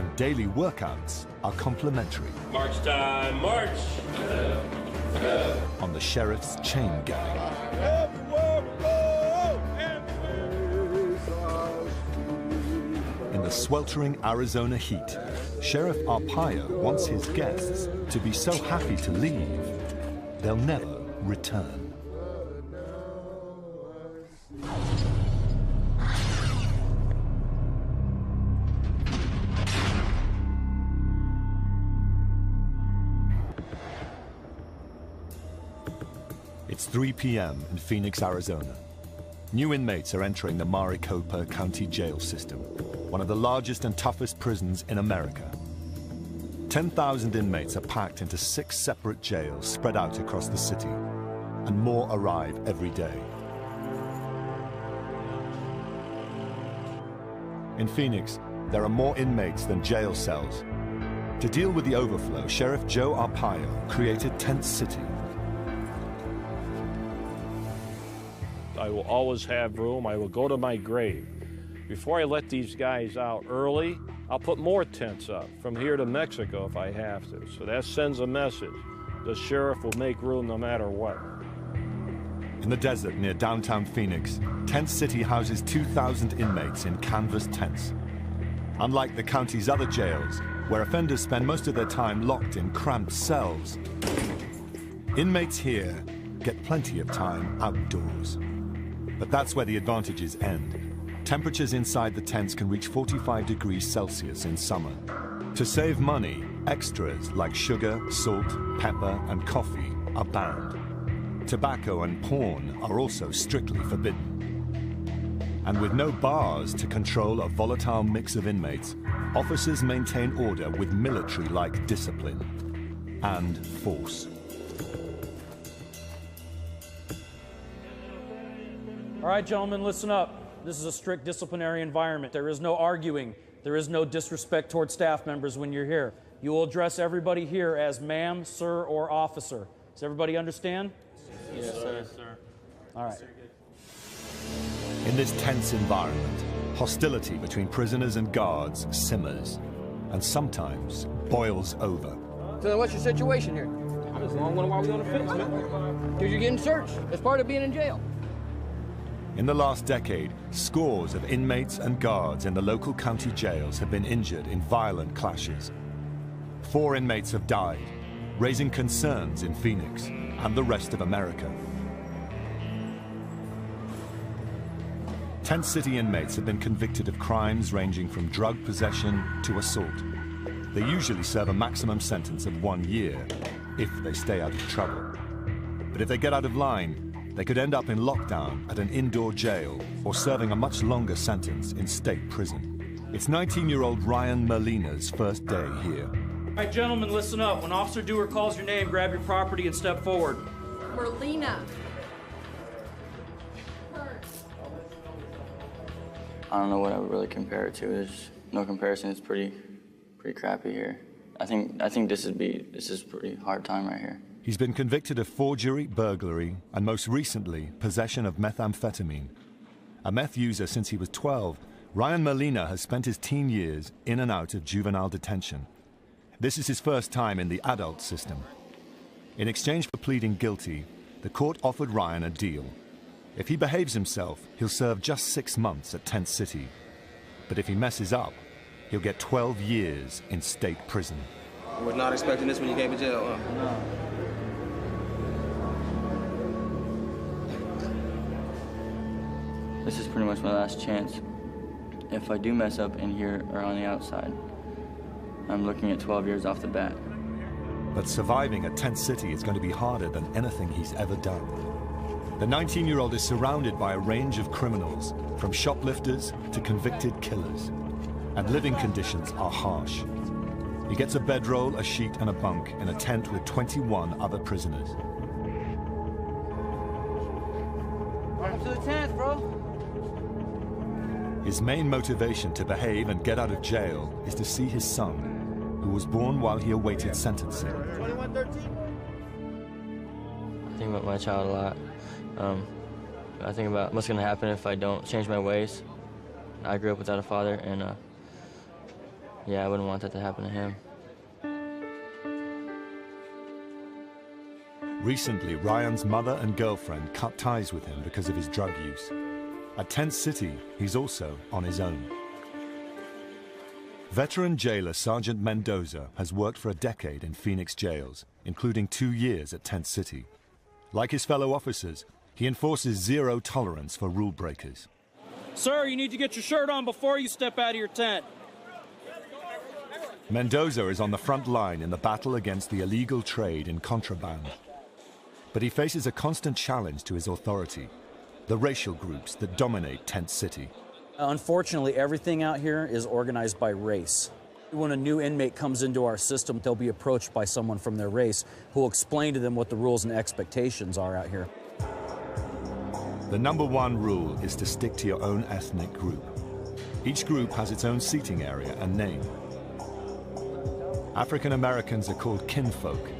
and daily workouts are complimentary. March time, march! On the sheriff's chain gang. In the sweltering Arizona heat, Sheriff Arpaio wants his guests to be so happy to leave, they'll never return. It's 3 p.m. in Phoenix, Arizona. New inmates are entering the Maricopa County Jail System, one of the largest and toughest prisons in America. 10,000 inmates are packed into 6 separate jails spread out across the city, and more arrive every day. In Phoenix, there are more inmates than jail cells. To deal with the overflow, Sheriff Joe Arpaio created Tent City. I will always have room. I will go to my grave. Before I let these guys out early, I'll put more tents up from here to Mexico if I have to. So that sends a message. The sheriff will make room no matter what. In the desert near downtown Phoenix, Tent City houses 2,000 inmates in canvas tents. Unlike the county's other jails, where offenders spend most of their time locked in cramped cells, inmates here get plenty of time outdoors. But that's where the advantages end. Temperatures inside the tents can reach 45 degrees Celsius in summer. To save money, extras like sugar, salt, pepper, and coffee are banned. Tobacco and porn are also strictly forbidden. And with no bars to control a volatile mix of inmates, officers maintain order with military-like discipline and force. All right, gentlemen, listen up. This is a strict disciplinary environment. There is no arguing. There is no disrespect toward staff members when you're here. You will address everybody here as ma'am, sir, or officer. Does everybody understand? Yes, sir. Yes, sir. All right. In this tense environment, hostility between prisoners and guards simmers and sometimes boils over. So then what's your situation here? I just wondering why we on the fence, man. Because you're getting searched. That's part of being in jail. In the last decade, scores of inmates and guards in the local county jails have been injured in violent clashes. 4 inmates have died, raising concerns in Phoenix and the rest of America. Tent City inmates have been convicted of crimes ranging from drug possession to assault. They usually serve a maximum sentence of 1 year, if they stay out of trouble. But if they get out of line, they could end up in lockdown at an indoor jail or serving a much longer sentence in state prison. It's 19-year-old Ryan Molina's first day here. All right, gentlemen, listen up. When Officer Dewar calls your name, grab your property and step forward. Merlina. I don't know what I would really compare it to. There's no comparison. It's pretty crappy here. I think this is pretty hard time right here. He's been convicted of forgery, burglary, and most recently, possession of methamphetamine. A meth user since he was 12, Ryan Molina has spent his teen years in and out of juvenile detention. This is his first time in the adult system. In exchange for pleading guilty, the court offered Ryan a deal. If he behaves himself, he'll serve just 6 months at Tent City. But if he messes up, he'll get 12 years in state prison. I was not expecting this when you gave me jail, huh? No. This is pretty much my last chance. If I do mess up in here or on the outside, I'm looking at 12 years off the bat. But surviving at Tent City is going to be harder than anything he's ever done. The 19-year-old is surrounded by a range of criminals, from shoplifters to convicted killers. And living conditions are harsh. He gets a bedroll, a sheet, and a bunk in a tent with 21 other prisoners. Welcome to the tent, bro. His main motivation to behave and get out of jail is to see his son, who was born while he awaited sentencing. 2113. I think about my child a lot. I think about what's going to happen if I don't change my ways. I grew up without a father, and yeah, I wouldn't want that to happen to him. Recently, Ryan's mother and girlfriend cut ties with him because of his drug use. At Tent City, he's also on his own. Veteran jailer Sergeant Mendoza has worked for a decade in Phoenix jails, including 2 years at Tent City. Like his fellow officers, he enforces zero tolerance for rule breakers. Sir, you need to get your shirt on before you step out of your tent. Mendoza is on the front line in the battle against the illegal trade in contraband. But he faces a constant challenge to his authority, the racial groups that dominate Tent City. Unfortunately, everything out here is organized by race. When a new inmate comes into our system, they'll be approached by someone from their race who will explain to them what the rules and expectations are out here. The #1 rule is to stick to your own ethnic group. Each group has its own seating area and name. African Americans are called kinfolk.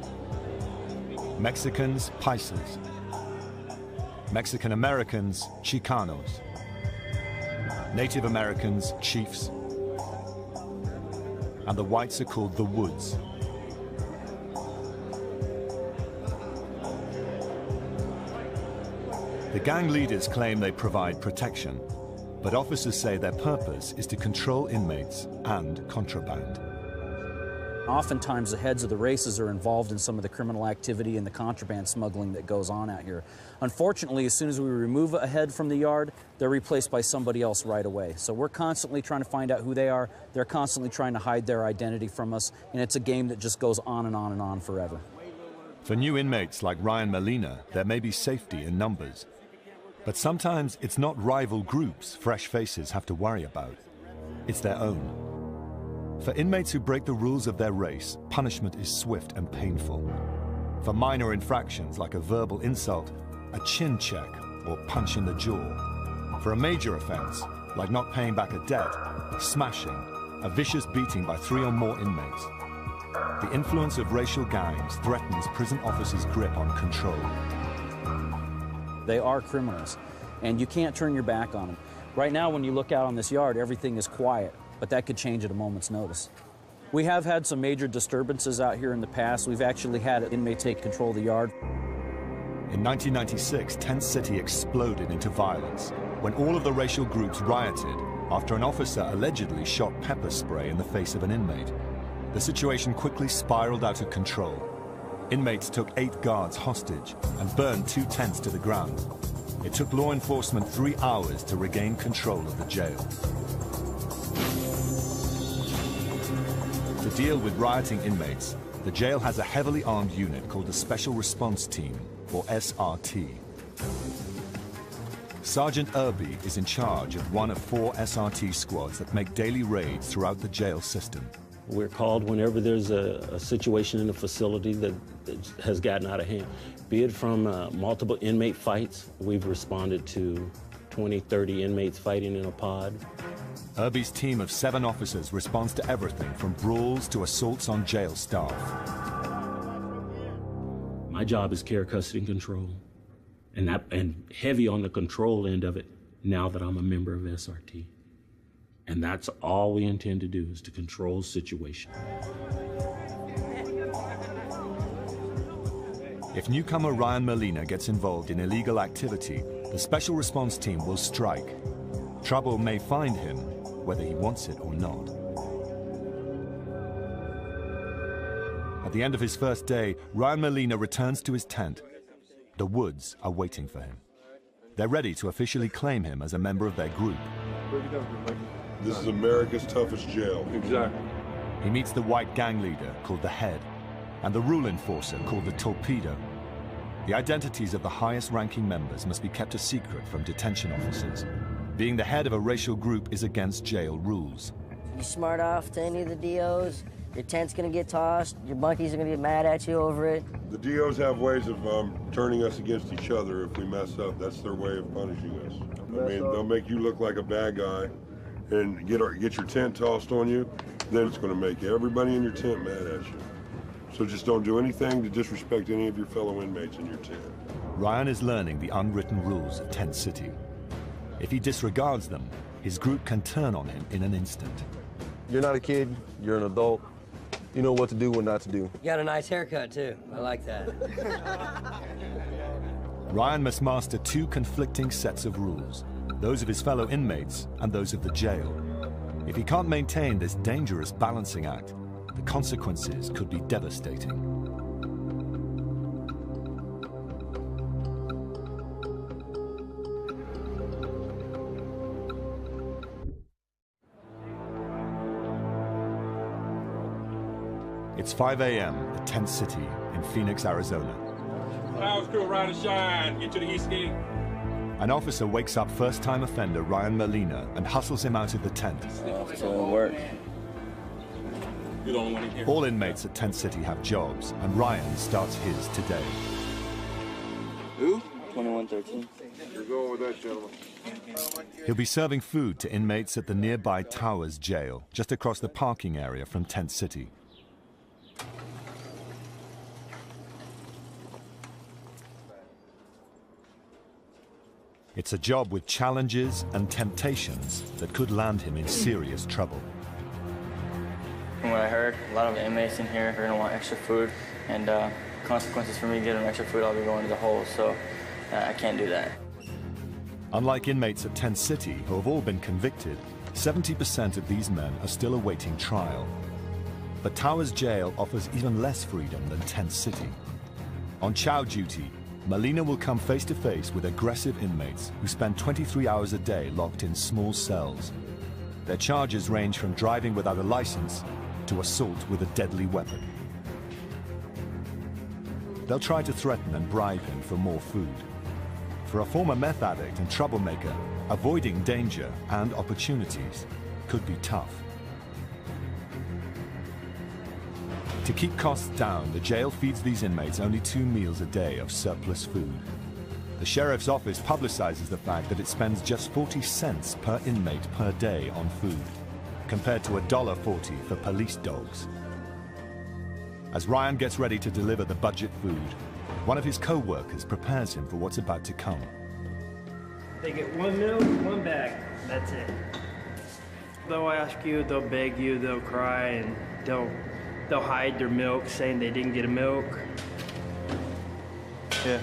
Mexicans, paisas. Mexican Americans, Chicanos. Native Americans, chiefs. And the whites are called the Woods. The gang leaders claim they provide protection, but officers say their purpose is to control inmates and contraband. Oftentimes, the heads of the races are involved in some of the criminal activity and the contraband smuggling that goes on out here. Unfortunately, as soon as we remove a head from the yard, they're replaced by somebody else right away. So we're constantly trying to find out who they are. They're constantly trying to hide their identity from us, and it's a game that just goes on and on and on forever. For new inmates like Ryan Molina, there may be safety in numbers. But sometimes it's not rival groups fresh faces have to worry about. It's their own. For inmates who break the rules of their race, punishment is swift and painful. For minor infractions like a verbal insult, a chin check or punch in the jaw. For a major offense, like not paying back a debt, smashing, a vicious beating by 3 or more inmates. The influence of racial gangs threatens prison officers' grip on control. They are criminals, and you can't turn your back on them. Right now, when you look out on this yard, everything is quiet, but that could change at a moment's notice. We have had some major disturbances out here in the past. We've actually had inmates take control of the yard. In 1996, Tent City exploded into violence when all of the racial groups rioted after an officer allegedly shot pepper spray in the face of an inmate. The situation quickly spiraled out of control. Inmates took 8 guards hostage and burned 2 tents to the ground. It took law enforcement 3 hours to regain control of the jail. To deal with rioting inmates, the jail has a heavily armed unit called the Special Response Team, or SRT. Sergeant Irby is in charge of one of 4 SRT squads that make daily raids throughout the jail system. We're called whenever there's a situation in a facility that has gotten out of hand. Be it from multiple inmate fights, we've responded to 20, 30 inmates fighting in a pod. Irby's team of 7 officers responds to everything from brawls to assaults on jail staff. My job is care, custody, and control, and heavy on the control end of it now that I'm a member of SRT. And that's all we intend to do, is to control the situation. If newcomer Ryan Molina gets involved in illegal activity, the Special Response Team will strike. Trouble may find him, whether he wants it or not. At the end of his first day, Ryan Molina returns to his tent. The Woods are waiting for him. They're ready to officially claim him as a member of their group. This is America's toughest jail. Exactly. He meets the white gang leader, called the Head, and the rule enforcer, called the Torpedo. The identities of the highest-ranking members must be kept a secret from detention officers. Being the head of a racial group is against jail rules. You smart off to any of the DOs, your tent's gonna get tossed, your bunkies are gonna get mad at you over it. The DOs have ways of turning us against each other if we mess up. That's their way of punishing us. I mean, they'll make you look like a bad guy and get your tent tossed on you, then it's gonna make everybody in your tent mad at you. So just don't do anything to disrespect any of your fellow inmates in your tent. Ryan is learning the unwritten rules of Tent City. If he disregards them, his group can turn on him in an instant. You're not a kid, you're an adult. You know what to do, what not to do. You got a nice haircut, too. I like that. Ryan must master two conflicting sets of rules, those of his fellow inmates and those of the jail. If he can't maintain this dangerous balancing act, the consequences could be devastating. It's 5 a.m. at Tent City in Phoenix, Arizona. House crew, ride and shine. Get to the east gate. An officer wakes up first-time offender Ryan Molina and hustles him out of the tent. To work. You're the only one in here. All inmates at Tent City have jobs, and Ryan starts his today. Who? 2113. You're going with that gentleman. He'll be serving food to inmates at the nearby Towers Jail, just across the parking area from Tent City. It's a job with challenges and temptations that could land him in serious trouble. From what I heard, a lot of inmates in here are going to want extra food, and consequences for me getting extra food, I'll be going to the hole, so I can't do that. Unlike inmates at Tent City, who have all been convicted, 70% of these men are still awaiting trial. But Towers Jail offers even less freedom than Tent City. On chow duty, Molina will come face to face with aggressive inmates who spend 23 hours a day locked in small cells. Their charges range from driving without a license to assault with a deadly weapon. They'll try to threaten and bribe him for more food. For a former meth addict and troublemaker, avoiding danger and opportunities could be tough. To keep costs down, the jail feeds these inmates only 2 meals a day of surplus food. The sheriff's office publicizes the fact that it spends just 40 cents per inmate per day on food, compared to $1.40 for police dogs. As Ryan gets ready to deliver the budget food, one of his co-workers prepares him for what's about to come. They get 1 meal, 1 bag, that's it. They'll ask you, they'll beg you, they'll cry, and they'll hide their milk, saying they didn't get a milk. Yeah.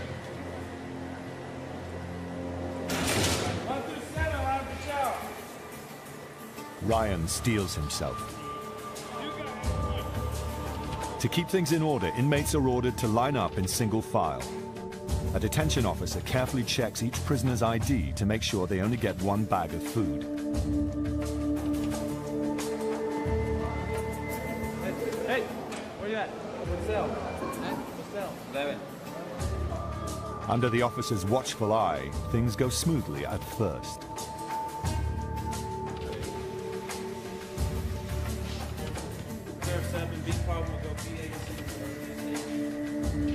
Ryan steels himself. To keep things in order, inmates are ordered to line up in single file. A detention officer carefully checks each prisoner's ID to make sure they only get 1 bag of food. Hey, where you at? What cell? What cell? 11. Under the officer's watchful eye, things go smoothly at first.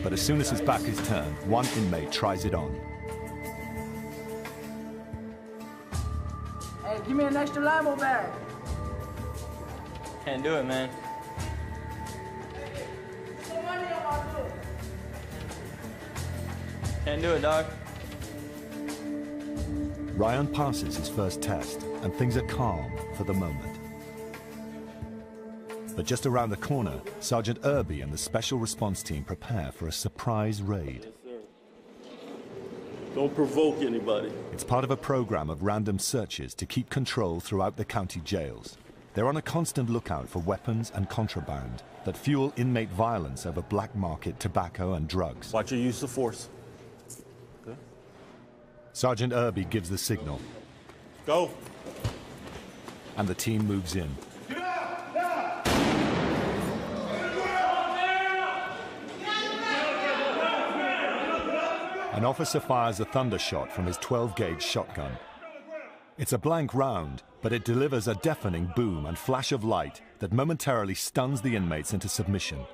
But as soon as his back is turned, one inmate tries it on. Hey, give me an extra limo bag. Can't do it, man. Can't do it, dog. Ryan passes his first test, and things are calm for the moment. But just around the corner, Sergeant Irby and the Special Response Team prepare for a surprise raid. Don't provoke anybody. It's part of a program of random searches to keep control throughout the county jails. They're on a constant lookout for weapons and contraband that fuel inmate violence over black market tobacco and drugs. Watch your use of force. Okay. Sergeant Irby gives the signal. Go. And the team moves in. An officer fires a thunder shot from his 12-gauge shotgun. It's a blank round, but it delivers a deafening boom and flash of light that momentarily stuns the inmates into submission.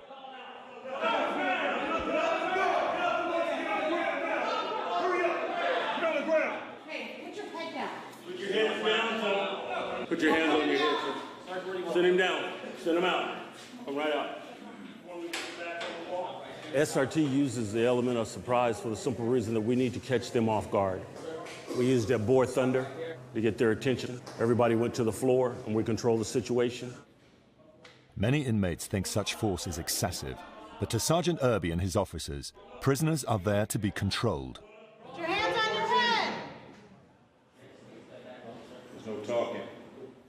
Put your hands on your head, sir. Send him down. Send him out. Come right out. SRT uses the element of surprise for the simple reason that we need to catch them off guard. We use their bore thunder. to get their attention. Everybody went to the floor, and we controlled the situation. Many inmates think such force is excessive, but to Sergeant Irby and his officers, prisoners are there to be controlled. Put your hands on your head! There's no talking.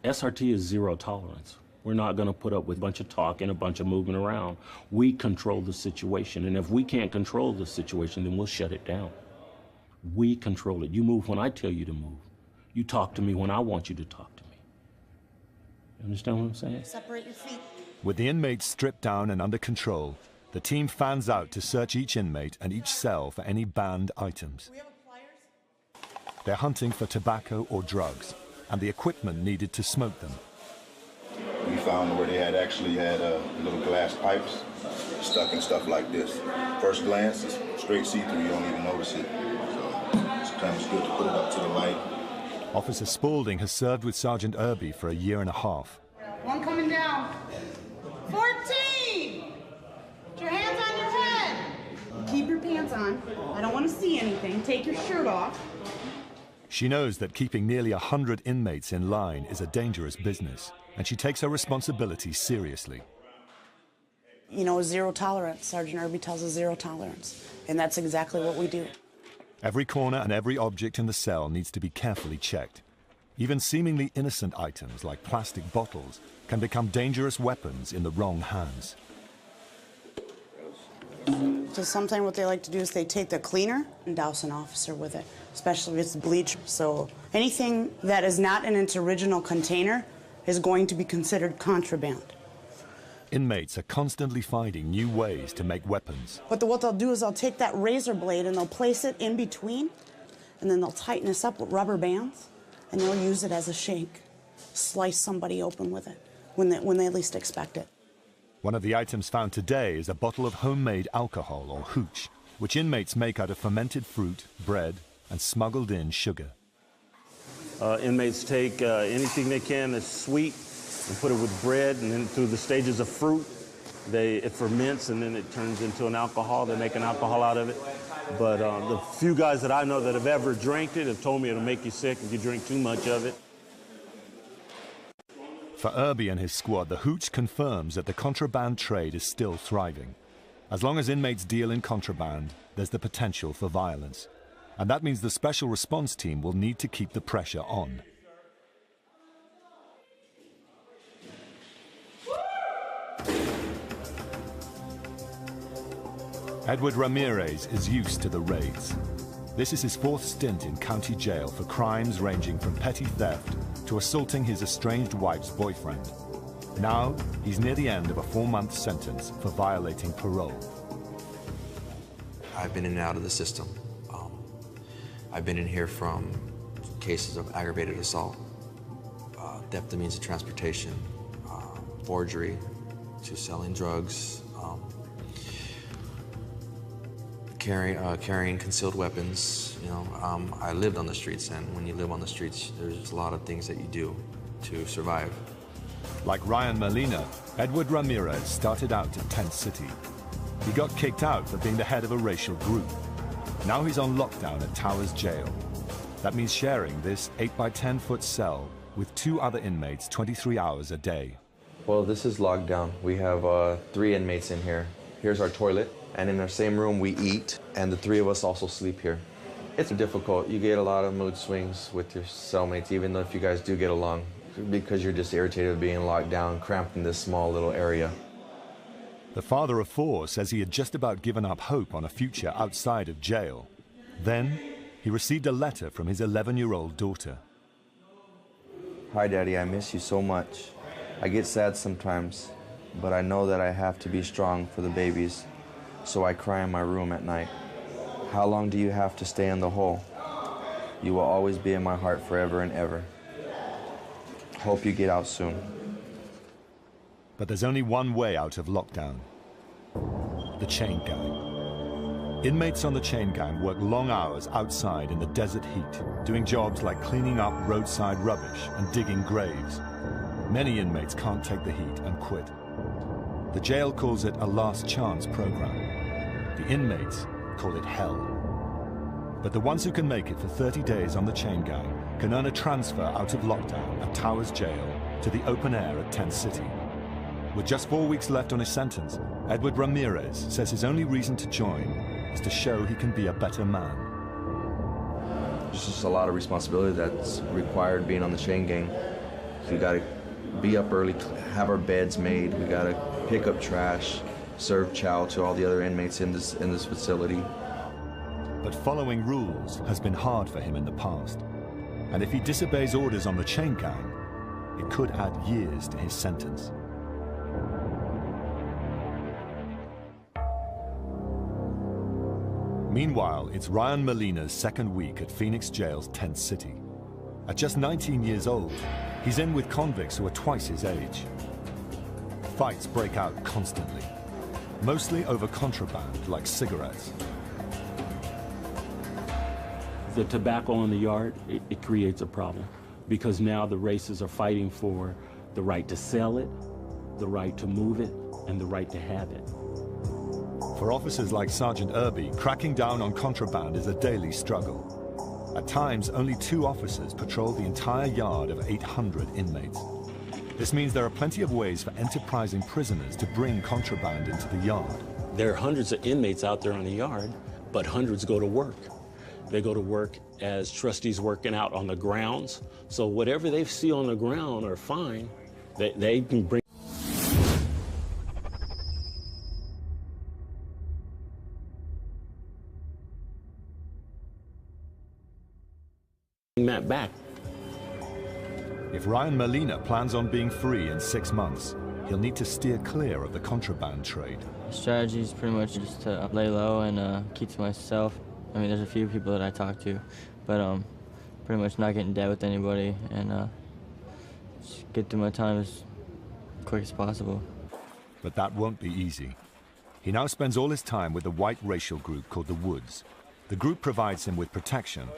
SRT is zero tolerance. We're not going to put up with a bunch of talk and a bunch of moving around. We control the situation, and if we can't control the situation, then we'll shut it down. We control it. You move when I tell you to move. You talk to me when I want you to talk to me. You understand what I'm saying? Separate your feet. With the inmates stripped down and under control, the team fans out to search each inmate and each cell for any banned items. They're hunting for tobacco or drugs, and the equipment needed to smoke them. We found where they actually had little glass pipes stuck in stuff like this. First glance, it's straight see-through, you don't even notice it. So sometimes it's good to put it up to the light. Officer Spaulding has served with Sergeant Irby for a year and a half. One coming down. 14! Put your hands on your head. Keep your pants on. I don't want to see anything. Take your shirt off. She knows that keeping nearly 100 inmates in line is a dangerous business, and she takes her responsibility seriously. You know, zero tolerance. Sergeant Irby tells us zero tolerance, and that's exactly what we do. Every corner and every object in the cell needs to be carefully checked. Even seemingly innocent items like plastic bottles can become dangerous weapons in the wrong hands. So sometimes what they like to do is they take the cleaner and douse an officer with it, especially if it's bleach. So anything that is not in its original container is going to be considered contraband. Inmates are constantly finding new ways to make weapons. But what they'll do is they'll take that razor blade and they'll place it in between, and then they'll tighten this up with rubber bands, and they'll use it as a shank. Slice somebody open with it when they least expect it. One of the items found today is a bottle of homemade alcohol, or hooch, which inmates make out of fermented fruit, bread, and smuggled in sugar. Inmates take anything they can that's sweet and put it with bread, and then through the stages of fruit, it ferments, and then it turns into an alcohol. They make an alcohol out of it. But the few guys that I know that have ever drank it have told me it'll make you sick if you drink too much of it. For Irby and his squad, the hooch confirms that the contraband trade is still thriving. As long as inmates deal in contraband, there's the potential for violence. And that means the special response team will need to keep the pressure on. Edward Ramirez is used to the raids. This is his fourth stint in county jail for crimes ranging from petty theft to assaulting his estranged wife's boyfriend. Now, he's near the end of a 4-month sentence for violating parole. I've been in and out of the system. I've been in here from cases of aggravated assault, theft of means of transportation, forgery, to selling drugs, carrying concealed weapons. You know, I lived on the streets, and when you live on the streets, there's a lot of things that you do to survive. Like Ryan Molina, Edward Ramirez started out in Tent City. He got kicked out for being the head of a racial group. Now he's on lockdown at Towers Jail. That means sharing this 8-by-10-foot cell with 2 other inmates 23 hours a day. Well, this is locked down. We have 3 inmates in here. Here's our toilet, and in our same room we eat, and the 3 of us also sleep here. It's difficult. You get a lot of mood swings with your cellmates, even though if you guys do get along, because you're just irritated with being locked down, cramped in this small little area. The father of 4 says he had just about given up hope on a future outside of jail. Then, he received a letter from his 11-year-old daughter. Hi, Daddy, I miss you so much. I get sad sometimes, but I know that I have to be strong for the babies, so I cry in my room at night. How long do you have to stay in the hole? You will always be in my heart forever and ever. Hope you get out soon. But there's only one way out of lockdown: the chain gang. Inmates on the chain gang work long hours outside in the desert heat, doing jobs like cleaning up roadside rubbish and digging graves. Many inmates can't take the heat and quit. The jail calls it a last chance program. The inmates call it hell. But the ones who can make it for 30 days on the chain gang can earn a transfer out of lockdown at Towers Jail to the open air at Tent City. With just 4 weeks left on his sentence, Edward Ramirez says his only reason to join is to show he can be a better man. There's just a lot of responsibility that's required being on the chain gang. We gotta be up early, have our beds made, we gotta pick up trash, serve chow to all the other inmates in this facility. But following rules has been hard for him in the past. And if he disobeys orders on the chain gang, it could add years to his sentence. Meanwhile, it's Ryan Molina's second week at Phoenix Jail's Tent City. At just 19 years old, he's in with convicts who are twice his age. Fights break out constantly, mostly over contraband like cigarettes. The tobacco in the yard, it creates a problem because now the races are fighting for the right to sell it, the right to move it, and the right to have it. For officers like Sergeant Irby, cracking down on contraband is a daily struggle. At times, only 2 officers patrol the entire yard of 800 inmates. This means there are plenty of ways for enterprising prisoners to bring contraband into the yard. There are hundreds of inmates out there on the yard, but hundreds go to work. They go to work as trustees working out on the grounds. So whatever they see on the ground are fine. They can bring that back. If Ryan Molina plans on being free in 6 months, he'll need to steer clear of the contraband trade. The strategy is pretty much just to lay low and keep to myself. I mean, there's a few people that I talk to, but pretty much not get in debt with anybody and just get through my time as quick as possible. But that won't be easy. He now spends all his time with a white racial group called the Woods. The group provides him with protection,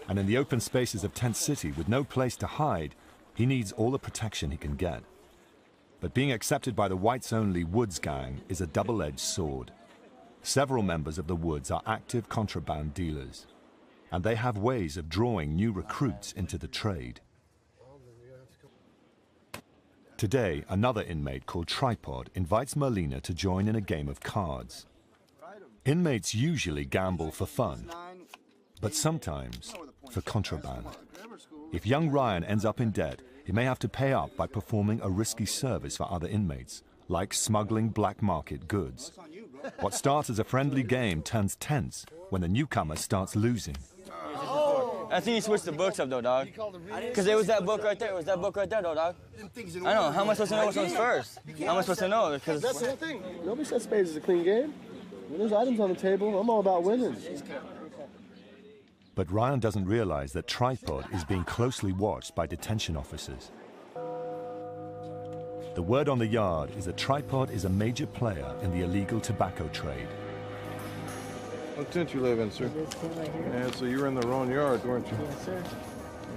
and in the open spaces of Tent City with no place to hide, he needs all the protection he can get. But being accepted by the whites-only Woods gang is a double-edged sword. Several members of the Woods are active contraband dealers, and they have ways of drawing new recruits into the trade. Today, another inmate called Tripod invites Molina to join in a game of cards. Inmates usually gamble for fun, but sometimes for contraband. If young Ryan ends up in debt, he may have to pay up by performing a risky service for other inmates, like smuggling black market goods. What starts as a friendly game turns tense when the newcomer starts losing. I think you switched the books up though, dog. Because it was that book right there. It was that book right there, though, dog. I know. How am I supposed to know which one's first? How am I supposed to know? Because that's the thing. Nobody says spades is a clean game. When there's items on the table, I'm all about winning. But Ryan doesn't realize that Tripod is being closely watched by detention officers. The word on the yard is that Tripod is a major player in the illegal tobacco trade. What tent you live in, sir? Yeah, so you were in the wrong yard, weren't you? Yes, sir.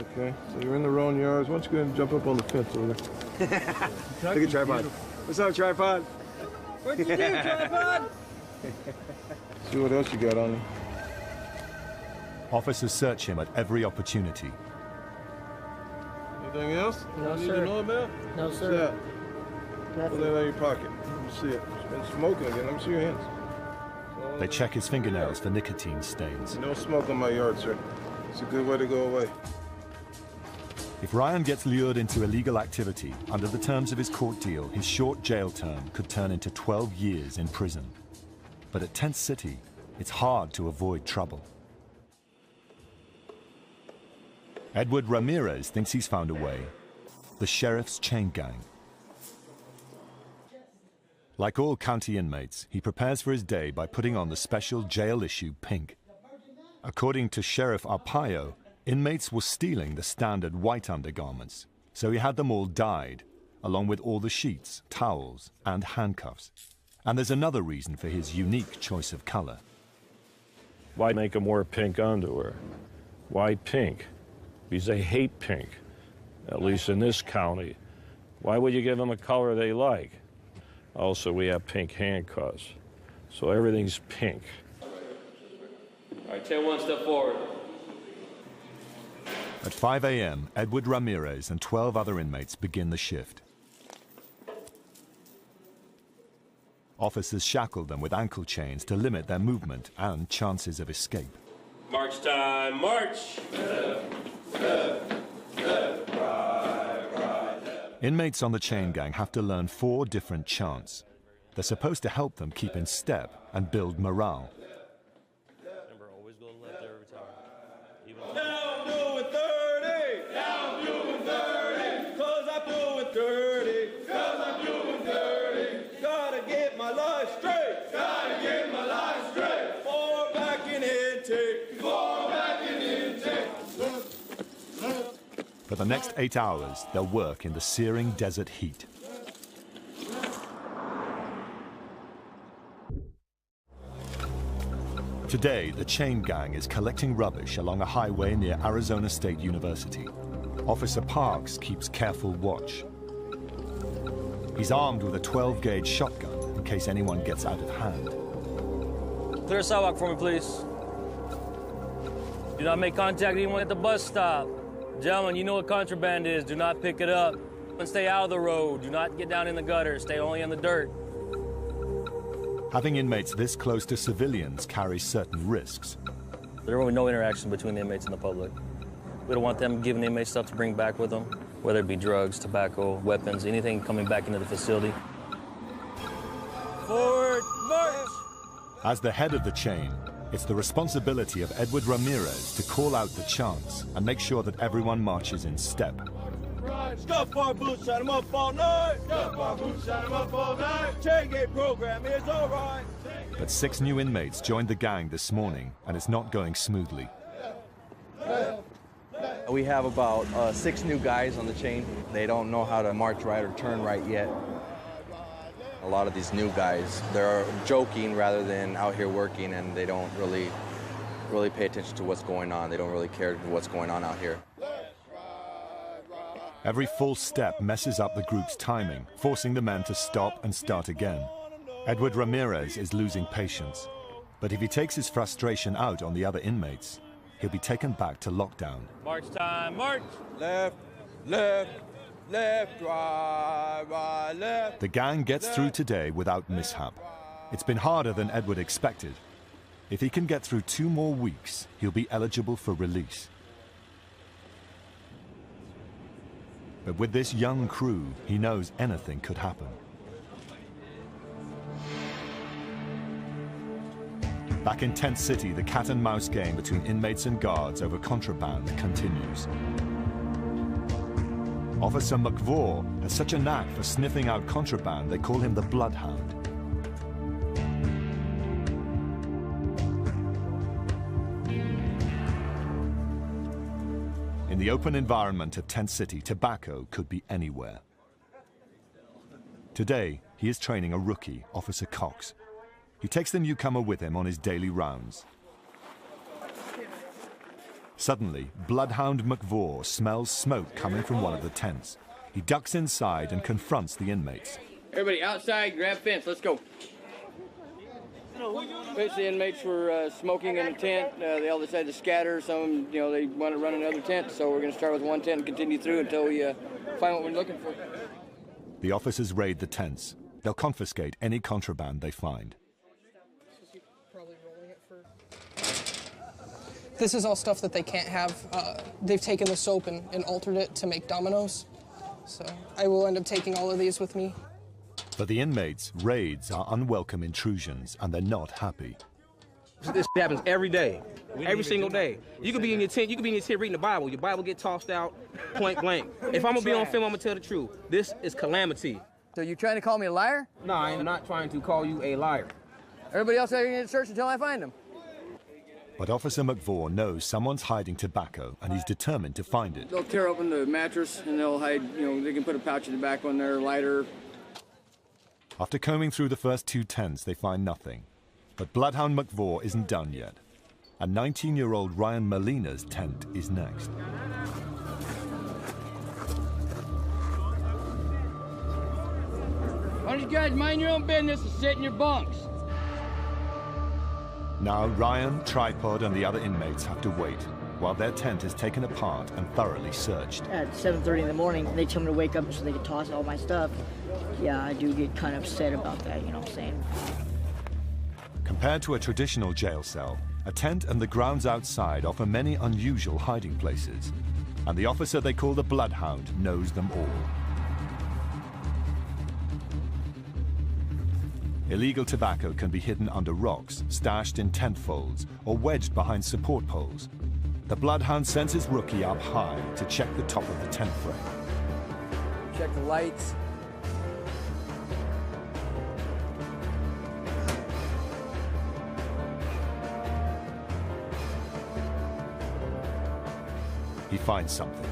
Okay, so you're in the wrong yards. Why don't you go ahead and jump up on the fence over there? Look at Tripod. What's up, Tripod? What'd you do, Tripod? See what else you got on you. Officers search him at every opportunity. Anything else? No, you need sir. to know about? No, What's sir. that? Put that in your pocket. Let me see it. It's been smoking again. Let me see your hands. They check his fingernails for nicotine stains. No smoke on my yard, sir. It's a good way to go away. If Ryan gets lured into illegal activity, under the terms of his court deal, his short jail term could turn into 12 years in prison. But at Tent City, it's hard to avoid trouble. Edward Ramirez thinks he's found a way. The sheriff's chain gang. Like all county inmates, he prepares for his day by putting on the special jail-issue pink. According to Sheriff Arpaio, inmates were stealing the standard white undergarments, so he had them all dyed, along with all the sheets, towels, and handcuffs. And there's another reason for his unique choice of color. Why make them wear pink underwear? Why pink? Because they hate pink, at least in this county. Why would you give them a color they like? Also, we have pink handcuffs, so everything's pink. All right, 10-1, step forward. At 5 a.m., Edward Ramirez and 12 other inmates begin the shift. Officers shackle them with ankle chains to limit their movement and chances of escape. March time, march! Inmates on the chain gang have to learn 4 different chants. They're supposed to help them keep in step and build morale. Remember, always go left every time. Down doing 30! Down doing 30! 'Cause I'm doing 30! 'Cause I'm doing 30! Gotta get my life straight! Gotta get my life straight! Forward back in intake! Forward back in intake! For the next 8 hours, they'll work in the searing desert heat. Today, the chain gang is collecting rubbish along a highway near Arizona State University. Officer Parks keeps careful watch. He's armed with a 12-gauge shotgun in case anyone gets out of hand. Clear sidewalk for me, please. Do not make contact with anyone at the bus stop. Gentlemen, you know what contraband is. Do not pick it up. And stay out of the road. Do not get down in the gutter. Stay only in the dirt. Having inmates this close to civilians carries certain risks. There will be no interaction between the inmates and the public. We don't want them giving the inmates stuff to bring back with them, whether it be drugs, tobacco, weapons, anything coming back into the facility. Forward march! As the head of the chain, it's the responsibility of Edward Ramirez to call out the chants and make sure that everyone marches in step. Scuff our boots, shut 'em up all night! Scuff our boots, shut 'em up all night! Chain gang program is all right! But 6 new inmates joined the gang this morning, and it's not going smoothly. We have about 6 new guys on the chain. They don't know how to march right or turn right yet. A lot of these new guys, they're joking rather than out here working, and they don't really pay attention to what's going on. They don't really care what's going on out here. Every false step messes up the group's timing, forcing the men to stop and start again. Edward Ramirez is losing patience, but if he takes his frustration out on the other inmates, he'll be taken back to lockdown. March time, march! Left, left, left, right, right, left. The gang gets through today without mishap. It's been harder than Edward expected. If he can get through 2 more weeks, he'll be eligible for release. But with this young crew, he knows anything could happen. Back in Tent City, the cat-and-mouse game between inmates and guards over contraband continues. Officer McVaugh has such a knack for sniffing out contraband, they call him the Bloodhound. In the open environment of Tent City, tobacco could be anywhere. Today, he is training a rookie, Officer Cox. He takes the newcomer with him on his daily rounds. Suddenly, Bloodhound McVaugh smells smoke coming from one of the tents. He ducks inside and confronts the inmates. Everybody outside, grab fence, let's go. Basically, inmates were smoking in a tent. They all decided to scatter. Some, they want to run another tent, so we're going to start with one tent and continue through until we find what we're looking for. The officers raid the tents. They'll confiscate any contraband they find. This is all stuff that they can't have. They've taken the soap and altered it to make dominoes. So I will end up taking all of these with me. For the inmates, raids are unwelcome intrusions, and they're not happy. This happens every day, every single day. You could be in your tent, reading the Bible. Your Bible get tossed out, point blank. If I'm gonna be on film, I'm gonna tell the truth. This is calamity. So you're trying to call me a liar? No, I am not trying to call you a liar. Everybody else out here in the church until I find them. But Officer McVaugh knows someone's hiding tobacco, and he's determined to find it. They'll tear open the mattress and they'll hide, they can put a pouch of tobacco in there, lighter. After combing through the first 2 tents, they find nothing. But Bloodhound McVaugh isn't done yet. A 19-year-old Ryan Molina's tent is next. Why don't you guys mind your own business and sit in your bunks? Now Ryan, Tripod, and the other inmates have to wait. while their tent is taken apart and thoroughly searched. At 7:30 in the morning, they tell me to wake up so they can toss all my stuff. Yeah, I do get kind of upset about that, you know what I'm saying? Compared to a traditional jail cell, a tent and the grounds outside offer many unusual hiding places, and the officer they call the Bloodhound knows them all. Illegal tobacco can be hidden under rocks, stashed in tent folds, or wedged behind support poles. The Bloodhound sends his rookie up high to check the top of the tent frame. Check the lights. He finds something.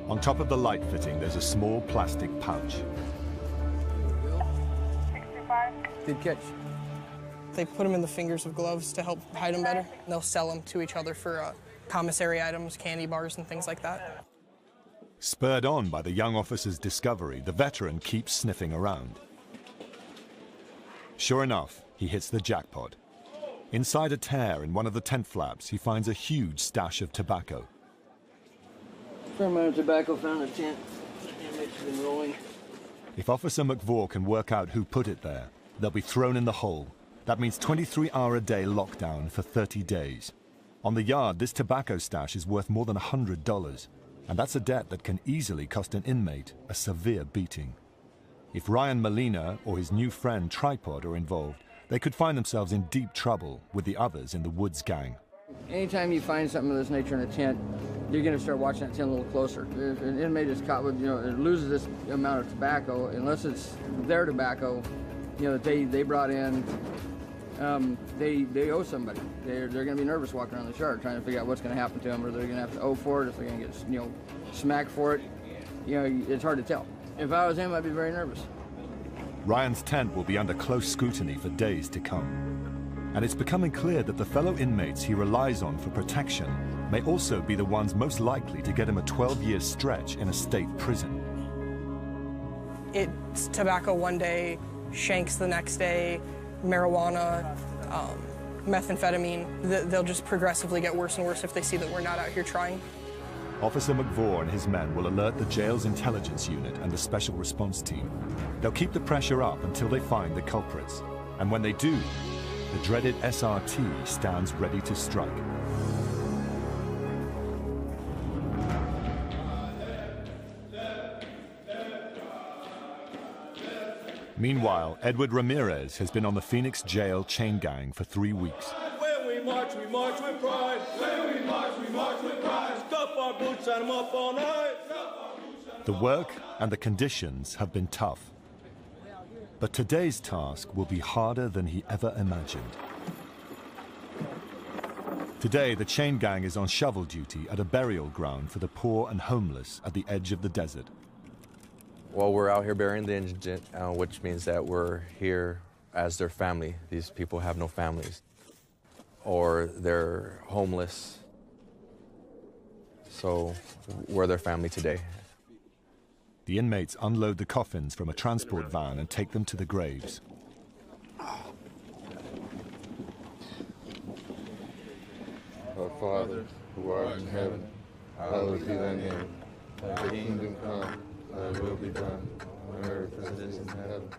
On top of the light fitting, there's a small plastic pouch. Good catch. They put them in the fingers of gloves to help hide them better. And they'll sell them to each other for commissary items, candy bars, and things like that. Spurred on by the young officer's discovery, the veteran keeps sniffing around. Sure enough, he hits the jackpot. Inside a tear in one of the tent flaps, he finds a huge stash of tobacco. Fair amount of tobacco found in the tent. Inmates have been rolling. If Officer McVaugh can work out who put it there, they'll be thrown in the hole. That means 23-hour-a-day lockdown for 30 days. On the yard, this tobacco stash is worth more than $100, and that's a debt that can easily cost an inmate a severe beating. If Ryan Molina or his new friend Tripod are involved, they could find themselves in deep trouble with the others in the Woods gang. Anytime you find something of this nature in a tent, you're going to start watching that tent a little closer. If an inmate is caught with, it loses this amount of tobacco, unless it's their tobacco, that they brought in, they owe somebody. They're going to be nervous walking around the yard trying to figure out what's going to happen to them, or they're going to have to owe for it, if they're going to get, smacked for it. It's hard to tell. If I was him, I'd be very nervous. Ryan's tent will be under close scrutiny for days to come. And it's becoming clear that the fellow inmates he relies on for protection may also be the ones most likely to get him a 12-year stretch in a state prison. It's tobacco one day, shanks the next day, marijuana, methamphetamine. They'll just progressively get worse and worse if they see that we're not out here trying. Officer McVaugh and his men will alert the jail's intelligence unit and the special response team. They'll keep the pressure up until they find the culprits. And when they do, the dreaded SRT stands ready to strike. Meanwhile, Edward Ramirez has been on the Phoenix jail chain gang for 3 weeks. When we march with pride. When we march with pride. Stuff our boots and them up all night. The work and the conditions have been tough. But today's task will be harder than he ever imagined. Today, the chain gang is on shovel duty at a burial ground for the poor and homeless at the edge of the desert. Well, we're out here burying the indigent, which means that we're here as their family. These people have no families, or they're homeless. So we're their family today. The inmates unload the coffins from a transport van and take them to the graves. Our Father, who art in heaven, hallowed be thy name. Thy kingdom come, thy will be done, on earth as it is in heaven.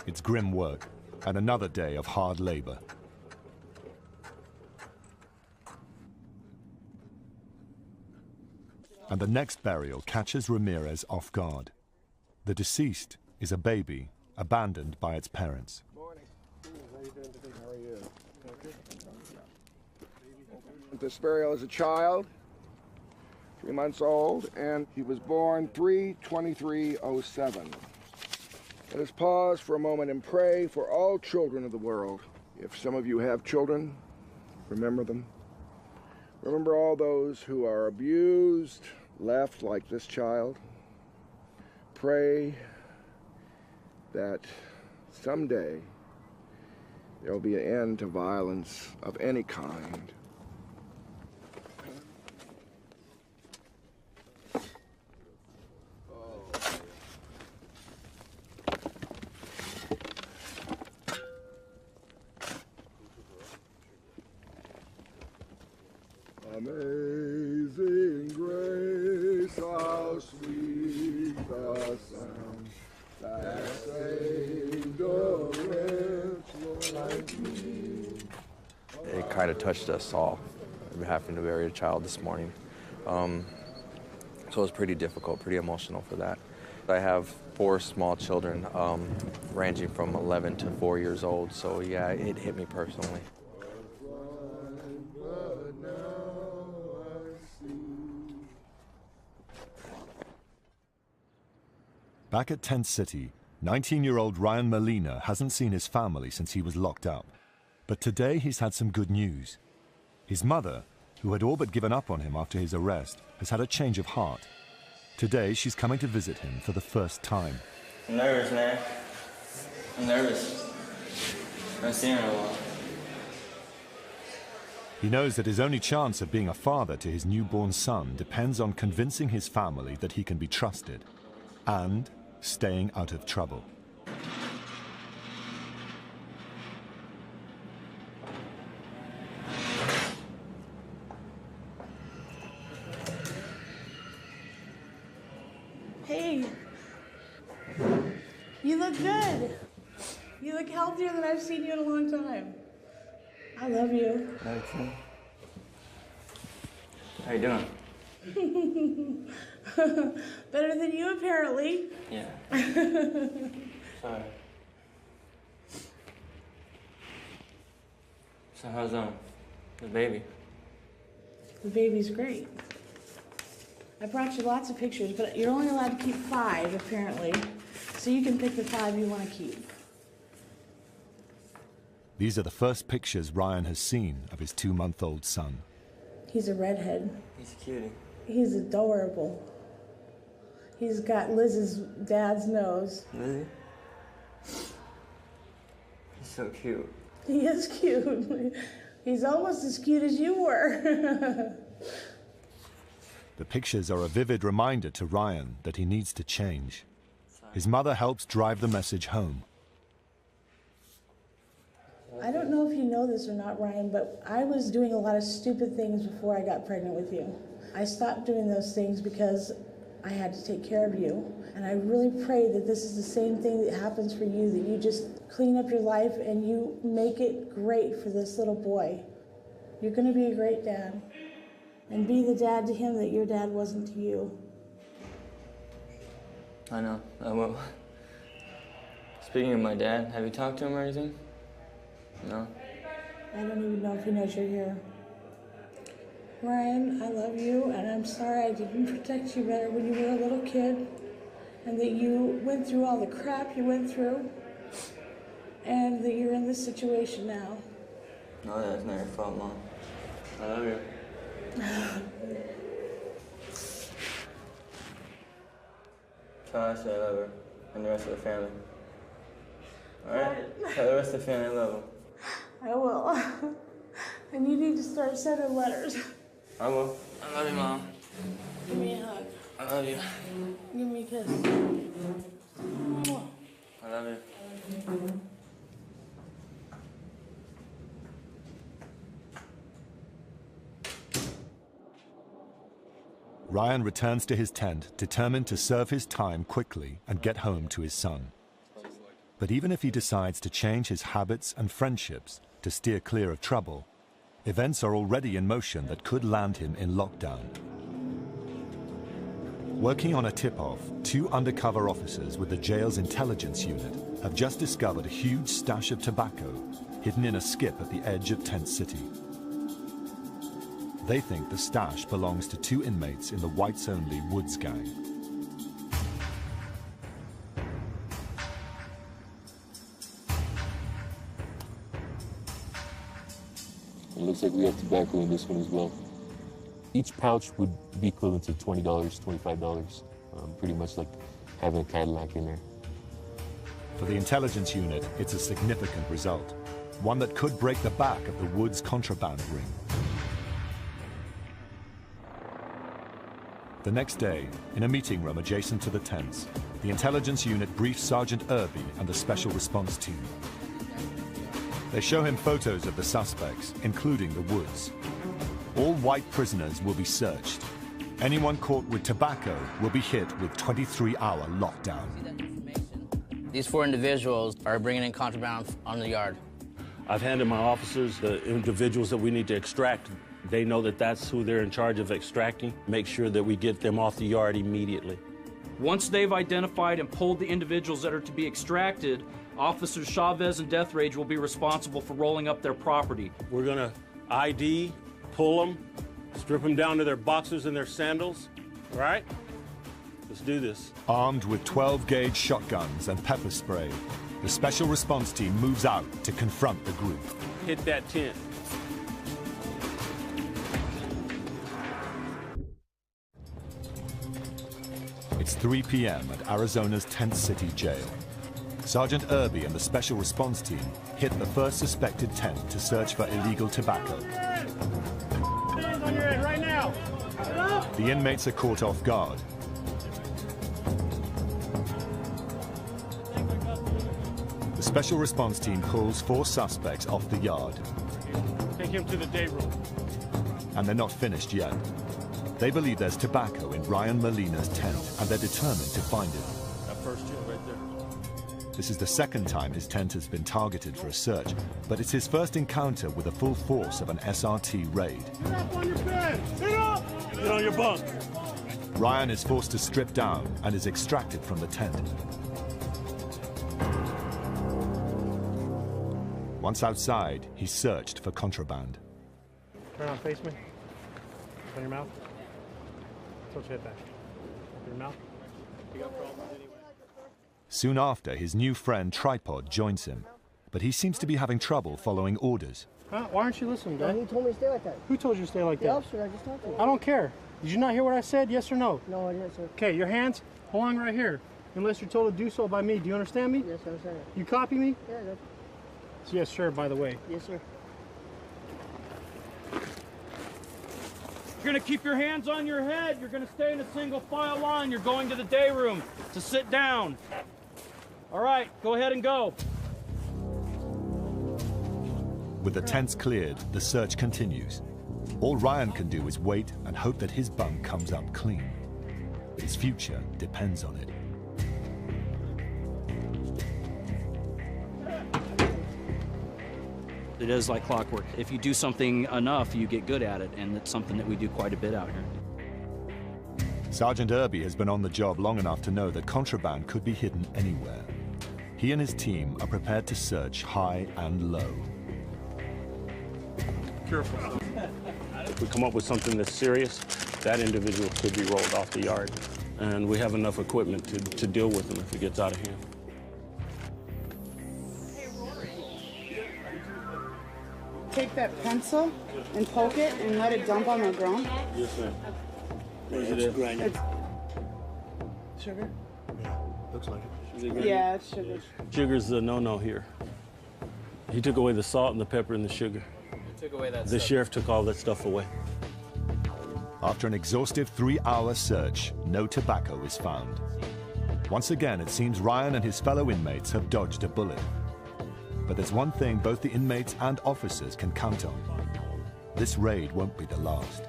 It's grim work, and another day of hard labor. And the next burial catches Ramirez off guard. The deceased is a baby abandoned by its parents. This burial is a child, 3 months old, and he was born 3/23/07. Let us pause for a moment and pray for all children of the world. If some of you have children, remember them. Remember all those who are abused, left like this child. Pray that someday there will be an end to violence of any kind. awesome. That saved a wretch like me. It kind of touched us all, having to bury a child this morning. So it was pretty difficult, pretty emotional for that. I have 4 small children, ranging from 11 to 4 years old, so yeah, it hit me personally. Back at Tent City, 19-year-old Ryan Molina hasn't seen his family since he was locked up. But today he's had some good news. His mother, who had all but given up on him after his arrest, has had a change of heart. Today she's coming to visit him for the first time. I'm nervous, man. I'm nervous. I haven't seen her in a while. He knows that his only chance of being a father to his newborn son depends on convincing his family that he can be trusted and staying out of trouble. Hey, you look good. You look healthier than I've seen you in a long time. I love you. Okay. How you doing? Better than you, apparently. Yeah. Sorry. So how's the baby? The baby's great. I brought you lots of pictures, but you're only allowed to keep 5, apparently. So you can pick the 5 you want to keep. These are the first pictures Ryan has seen of his 2-month-old son. He's a redhead. He's a cutie. He's adorable. He's got Liz's dad's nose. Lizzie? He's so cute. He is cute. He's almost as cute as you were. The pictures are a vivid reminder to Ryan that he needs to change. His mother helps drive the message home. I don't know if you know this or not, Ryan, but I was doing a lot of stupid things before I got pregnant with you. I stopped doing those things because I had to take care of you. And I really pray that this is the same thing that happens for you, that you just clean up your life and you make it great for this little boy. You're going to be a great dad. And be the dad to him that your dad wasn't to you. I know, I will. Speaking of my dad, have you talked to him or anything? No? I don't even know if he knows you're here. Ryan, I love you, and I'm sorry I didn't protect you better when you were a little kid, and that you went through all the crap you went through, and that you're in this situation now. No, that's not your fault, Mom. I love you. Tell Ashley I love her, and the rest of the family. Alright? Tell the rest of the family I love them. I will. And you need to start sending letters. I will. I love you, Mom. Give me a hug. I love you. Give me a kiss. I love you. Ryan returns to his tent, determined to serve his time quickly and get home to his son. But even if he decides to change his habits and friendships to steer clear of trouble, events are already in motion that could land him in lockdown. Working on a tip-off, 2 undercover officers with the jail's intelligence unit have just discovered a huge stash of tobacco hidden in a skip at the edge of Tent City. They think the stash belongs to 2 inmates in the whites-only Woods gang. It looks like we have tobacco in this one as well. Each pouch would be equivalent to $20, $25, pretty much like having a Cadillac in there. For the intelligence unit, it's a significant result, one that could break the back of the Woods contraband ring. The next day, in a meeting room adjacent to the tents, the intelligence unit briefs Sergeant Irby and the special response team. They show him photos of the suspects, including the Woods. All white prisoners will be searched. Anyone caught with tobacco will be hit with 23-hour lockdown. These 4 individuals are bringing in contraband on the yard. I've handed my officers the individuals that we need to extract. They know that that's who they're in charge of extracting. Make sure that we get them off the yard immediately. Once they've identified and pulled the individuals that are to be extracted, Officers Chavez and Deathrage will be responsible for rolling up their property. We're gonna ID, pull them, strip them down to their boxers and their sandals, all right? Let's do this. Armed with 12-gauge shotguns and pepper spray, the Special Response Team moves out to confront the group. Hit that tent. It's 3 p.m. at Arizona's Tent City Jail. Sergeant Irby and the Special Response Team hit the first suspected tent to search for illegal tobacco. Hands on your head right now. The inmates are caught off guard. The Special Response Team pulls 4 suspects off the yard. Take him to the day room. And they're not finished yet. They believe there's tobacco in Ryan Molina's tent, and they're determined to find it. That first chill right there. This is the second time his tent has been targeted for a search, but it's his first encounter with the full force of an SRT raid. Get up on your bed. Sit up. Get on your bunk. Ryan is forced to strip down and is extracted from the tent. Once outside, he's searched for contraband. Turn around, face me. Open your mouth. Tilt your head back. Open your mouth. You got problems anyway. Soon after, his new friend Tripod joins him, but he seems to be having trouble following orders. Huh? Why aren't you listening, guy? He told me to stay like that. Who told you to stay like The that? officer I just talked to. I don't care. Did you not hear what I said? Yes or no? No, I didn't, sir. Okay, your hands belong right here. Unless you're told to do so by me. Do you understand me? Yes, I understand. You copy me? Yeah, good. Yes, sir, by the way. Yes, sir. You're gonna keep your hands on your head. You're gonna stay in a single file line. You're going to the day room to sit down. All right, go ahead and go. With the tents cleared, the search continues. All Ryan can do is wait and hope that his bunk comes up clean. His future depends on it. It is like clockwork. If you do something enough, you get good at it, and it's something that we do quite a bit out here. Sergeant Irby has been on the job long enough to know that contraband could be hidden anywhere. He and his team are prepared to search high and low. Careful. If we come up with something that's serious, that individual could be rolled off the yard. And we have enough equipment to deal with him if it gets out of hand. Take that pencil and poke it and let it dump on the ground. Yes, ma'am. What is it? It's sugar? Yeah, looks like it. Yeah, it's sugar. Sugar's the no-no here. He took away the salt and the pepper and the sugar. He took away that The stuff. sheriff took all that stuff away. After an exhaustive 3-hour search, no tobacco is found. Once again, it seems Ryan and his fellow inmates have dodged a bullet. But there's one thing both the inmates and officers can count on. This raid won't be the last.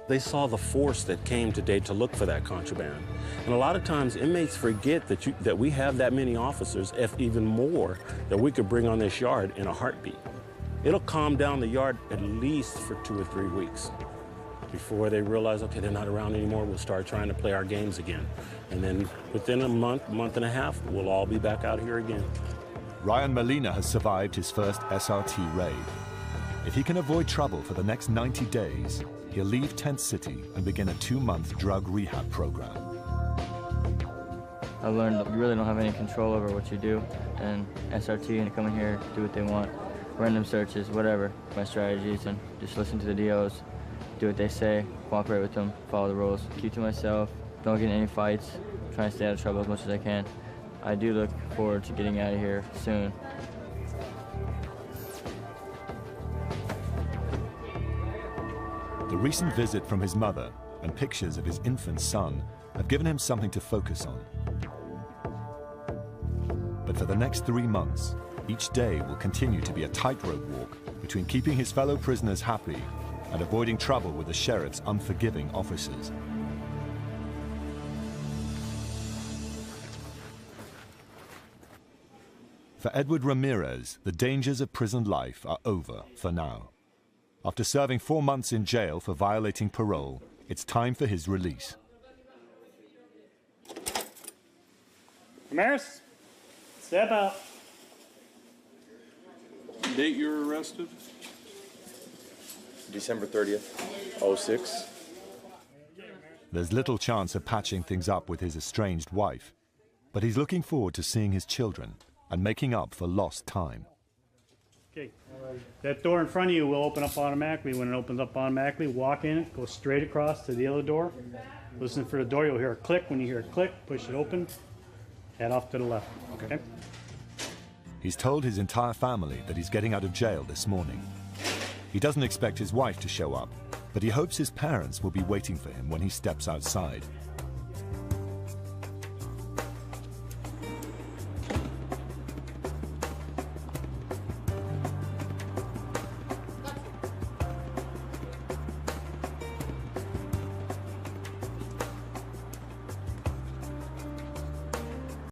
They saw the force that came today to look for that contraband. And a lot of times inmates forget that we have that many officers, if even more, that we could bring on this yard in a heartbeat. It'll calm down the yard at least for 2 or 3 weeks. Before they realize, okay, they're not around anymore, we'll start trying to play our games again. And then within a month, month and a half, we'll all be back out here again. Ryan Molina has survived his first SRT raid. If he can avoid trouble for the next 90 days, he'll leave Tent City and begin a 2-month drug rehab program. I learned that you really don't have any control over what you do, and SRT and come in here, do what they want, random searches, whatever. My strategies, and just listen to the DOs, do what they say, cooperate with them, follow the rules, keep to myself, don't get in any fights, try and stay out of trouble as much as I can. I do look forward to getting out of here soon. The recent visit from his mother and pictures of his infant son have given him something to focus on. But for the next 3 months, each day will continue to be a tightrope walk between keeping his fellow prisoners happy and avoiding trouble with the sheriff's unforgiving officers. For Edward Ramirez, the dangers of prison life are over for now. After serving 4 months in jail for violating parole, it's time for his release. Ramirez, step out. Date you were arrested? December 30th, 06. There's little chance of patching things up with his estranged wife, but he's looking forward to seeing his children and making up for lost time. Okay, that door in front of you will open up automatically. When it opens up automatically, walk in it, go straight across to the other door. Listen for the door, you'll hear a click. When you hear a click, push it open, head off to the left, okay? He's told his entire family that he's getting out of jail this morning. He doesn't expect his wife to show up, but he hopes his parents will be waiting for him when he steps outside.